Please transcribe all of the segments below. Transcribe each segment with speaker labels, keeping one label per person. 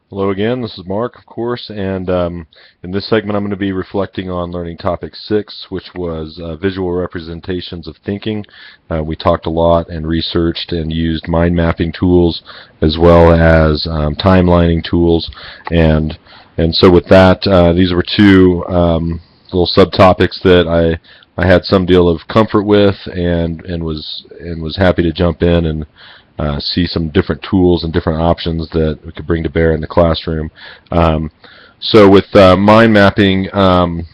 Speaker 1: Hello again, this is Mark, of course, and in this segment I'm going to be reflecting on learning topic 6, which was visual representations of thinking. We talked a lot and researched and used mind mapping tools as well as timelining tools, and so with that, these were two little subtopics that I had some deal of comfort with and was happy to jump in and see some different tools and different options that we could bring to bear in the classroom. So with mind mapping, and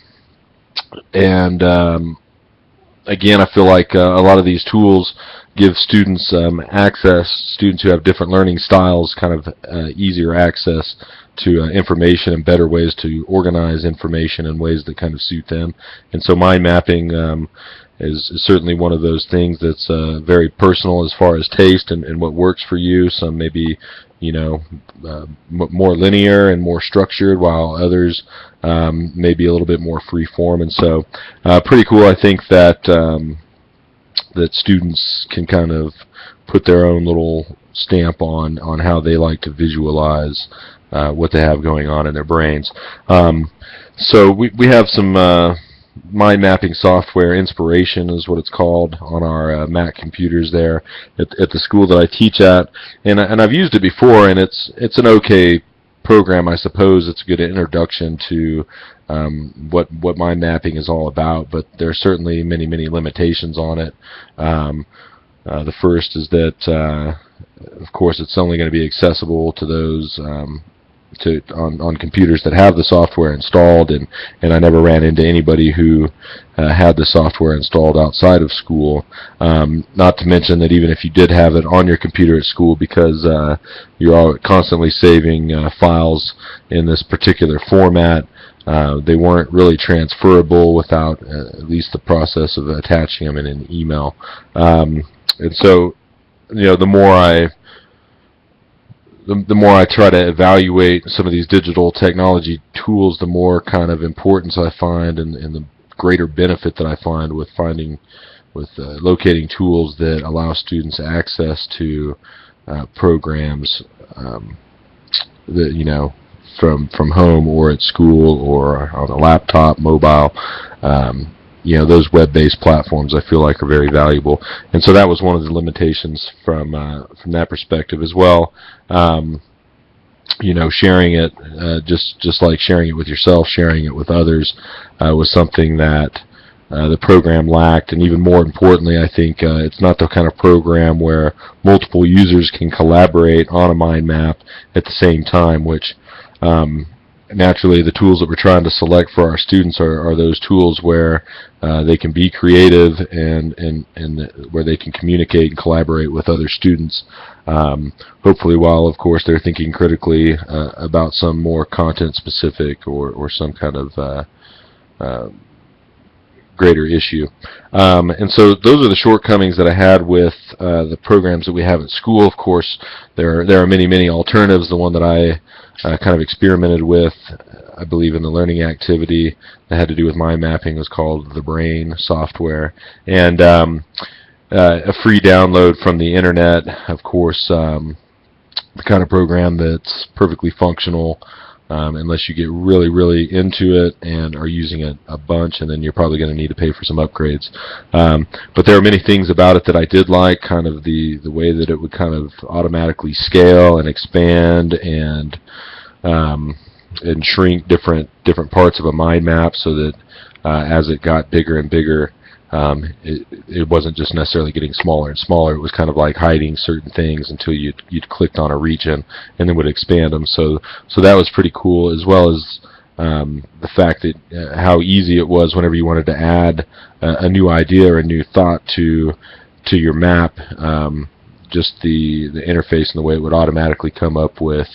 Speaker 1: again, I feel like a lot of these tools give students students who have different learning styles, kind of easier access to information and better ways to organize information in ways that kind of suit them. And so mind mapping is certainly one of those things that's very personal as far as taste and what works for you. Some may be, more linear and more structured, while others may be a little bit more free form. And so pretty cool, I think, that that students can kind of put their own little stamp on how they like to visualize what they have going on in their brains. So we have some mind mapping software. Inspiration is what it's called on our Mac computers there at the school that I teach at, and I've used it before, and it's an okay program, I suppose. It's a good introduction to what mind mapping is all about, but there are certainly many limitations on it. The first is that of course it's only going to be accessible to those on computers that have the software installed, and I never ran into anybody who had the software installed outside of school. Not to mention that even if you did have it on your computer at school, because you're all constantly saving files in this particular format, they weren't really transferable without at least the process of attaching them in an email. And so, the more I try to evaluate some of these digital technology tools, the more kind of importance I find, and the greater benefit that I find with locating tools that allow students access to programs that from home or at school or on a laptop, mobile. Those web-based platforms I feel like are very valuable, and so that was one of the limitations from that perspective as well. Sharing it, just like sharing it with yourself, sharing it with others was something that the program lacked, and even more importantly, I think it's not the kind of program where multiple users can collaborate on a mind map at the same time, which naturally, the tools that we're trying to select for our students are those tools where they can be creative and where they can communicate and collaborate with other students. Hopefully, while of course they're thinking critically about some more content specific or some kind of greater issue. And so those are the shortcomings that I had with the programs that we have at school. Of course, there are many alternatives. The one that I kind of experimented with, I believe, in the learning activity that had to do with mind mapping was called the Brain software, and a free download from the internet, of course, the kind of program that's perfectly functional unless you get really into it and are using it a bunch, and then you're probably going to need to pay for some upgrades. But there are many things about it that I did like, kind of the way that it would kind of automatically scale and expand and shrink different parts of a mind map, so that as it got bigger and bigger, it wasn't just necessarily getting smaller and smaller. It was kind of like hiding certain things until you'd clicked on a region, and then would expand them. So that was pretty cool, as well as the fact that how easy it was whenever you wanted to add a new idea or a new thought to your map. Just the interface and the way it would automatically come up with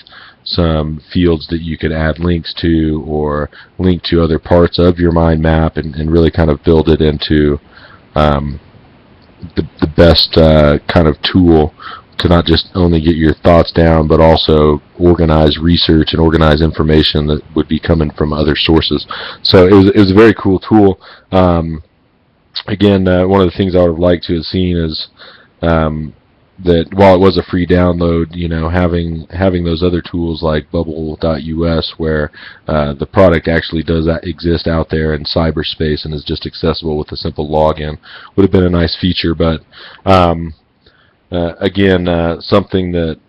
Speaker 1: some fields that you could add links to, or link to other parts of your mind map, and really kind of build it into the best kind of tool to not just only get your thoughts down, but also organize research and organize information that would be coming from other sources. So it was a very cool tool. Again, one of the things I would have liked to have seen is that while it was a free download, having those other tools like bubble.us, where the product actually does exist out there in cyberspace and is just accessible with a simple login, would have been a nice feature. But again, something that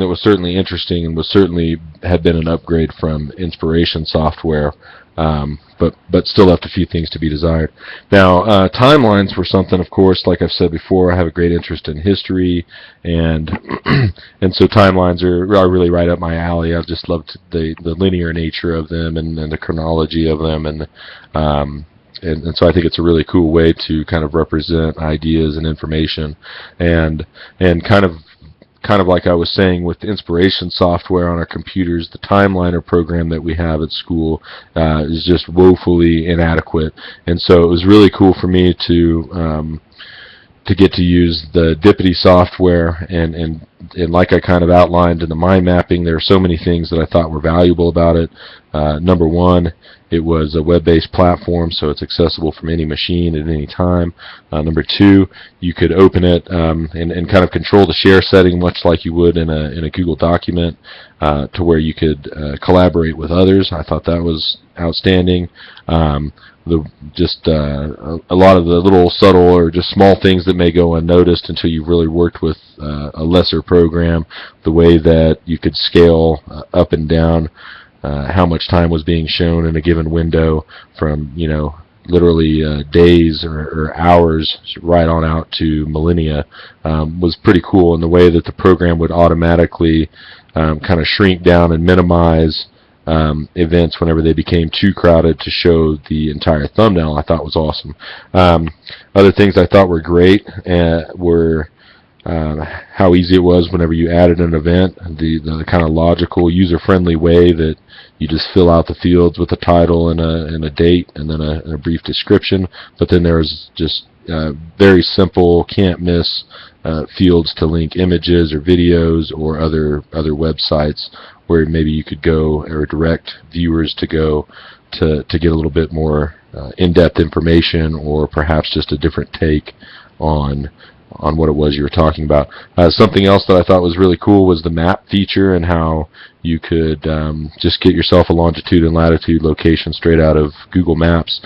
Speaker 1: was certainly interesting and was certainly had been an upgrade from Inspiration software, but still left a few things to be desired. Now, timelines were something, of course, like I've said before, I have a great interest in history, and and so timelines are really up my alley. I've just loved the linear nature of them and the chronology of them, and so I think it's a really cool way to kind of represent ideas and information, and kind of like I was saying with the Inspiration software on our computers, the Timeliner program that we have at school is just woefully inadequate. And so it was really cool for me to get to use the Dippity software, and like I kind of outlined in the mind mapping, there are so many things that I thought were valuable about it. Number one, it was a web-based platform, so it's accessible from any machine at any time. Number two, you could open it and kind of control the share setting much like you would in a Google document, to where you could collaborate with others. I thought that was outstanding. A lot of the little subtle or just small things that may go unnoticed until you've really worked with a lesser program, the way that you could scale up and down how much time was being shown in a given window from literally days or hours right on out to millennia, was pretty cool. And the way that the program would automatically kind of shrink down and minimize events whenever they became too crowded to show the entire thumbnail, I thought was awesome. Other things I thought were great were how easy it was whenever you added an event, the kind of logical, user-friendly way that you just fill out the fields with a title and a date and then a brief description, but then there's just very simple, can't miss fields to link images or videos or other websites where maybe you could go, or direct viewers to go to get a little bit more in-depth information, or perhaps just a different take on what it was you were talking about. Something else that I thought was really cool was the map feature, and how you could just get yourself a longitude and latitude location straight out of Google Maps,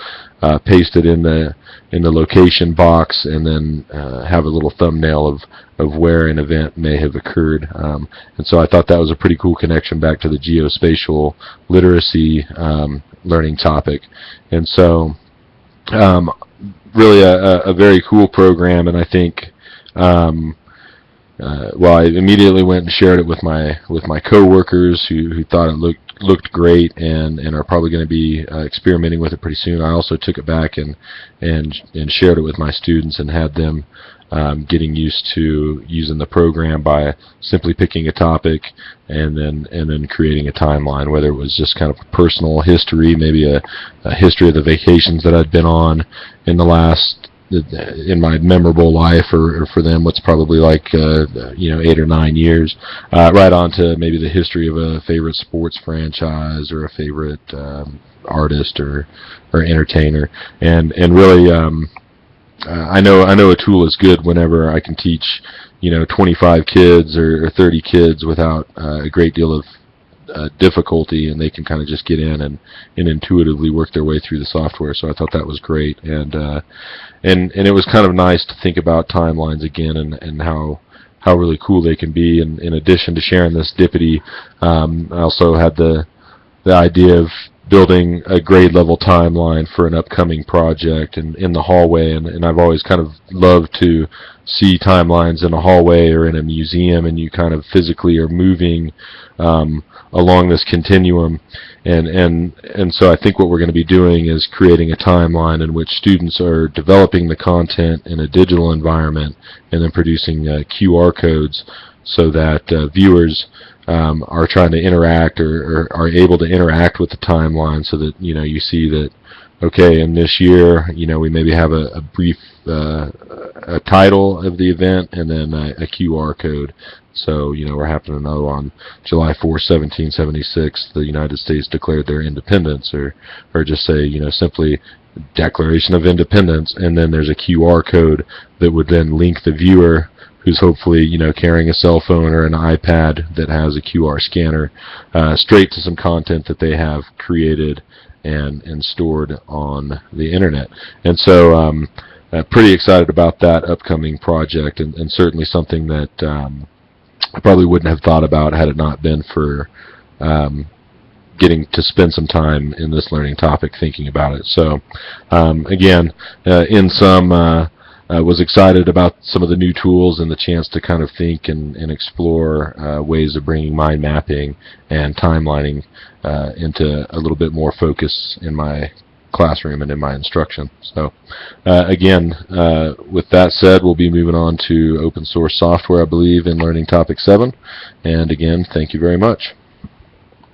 Speaker 1: paste it in the location box, and then have a little thumbnail of where an event may have occurred. And so I thought that was a pretty cool connection back to the geospatial literacy learning topic. And so really a very cool program, and I think well, I immediately went and shared it with my coworkers who thought it looked great and are probably going to be experimenting with it pretty soon. I also took it back and shared it with my students and had them getting used to using the program by simply picking a topic and then creating a timeline, whether it was just kind of a personal history, maybe a history of the vacations that I'd been on in my memorable life, or for them what's probably like 8 or 9 years, right on to maybe the history of a favorite sports franchise or a favorite artist or entertainer. And really I know a tool is good whenever I can teach 25 kids or 30 kids without a great deal of difficulty, and they can kind of just get in and intuitively work their way through the software. So I thought that was great, and it was kind of nice to think about timelines again, and how really cool they can be. And in addition to sharing this Dippity, I also had the idea of building a grade level timeline for an upcoming project in the hallway, and I've always kind of loved to see timelines in a hallway or in a museum, and you kind of physically are moving along this continuum, and so I think what we're going to be doing is creating a timeline in which students are developing the content in a digital environment and then producing QR codes so that viewers are trying to interact or are able to interact with the timeline, so that you see that okay, and this year, we maybe have a brief a title of the event and then a QR code. So, we're happy to know on July 4th, 1776, the United States declared their independence, or just say, simply Declaration of Independence, and then there's a QR code that would then link the viewer, who's hopefully, carrying a cell phone or an iPad that has a QR scanner, straight to some content that they have created and stored on the internet. And so pretty excited about that upcoming project, and certainly something that I probably wouldn't have thought about had it not been for getting to spend some time in this learning topic thinking about it. So again, in sum, was excited about some of the new tools and the chance to kind of think and explore ways of bringing mind mapping and timelining into a little bit more focus in my classroom and in my instruction. So again, with that said, we'll be moving on to open source software, I believe, in Learning Topic 7. And again, thank you very much.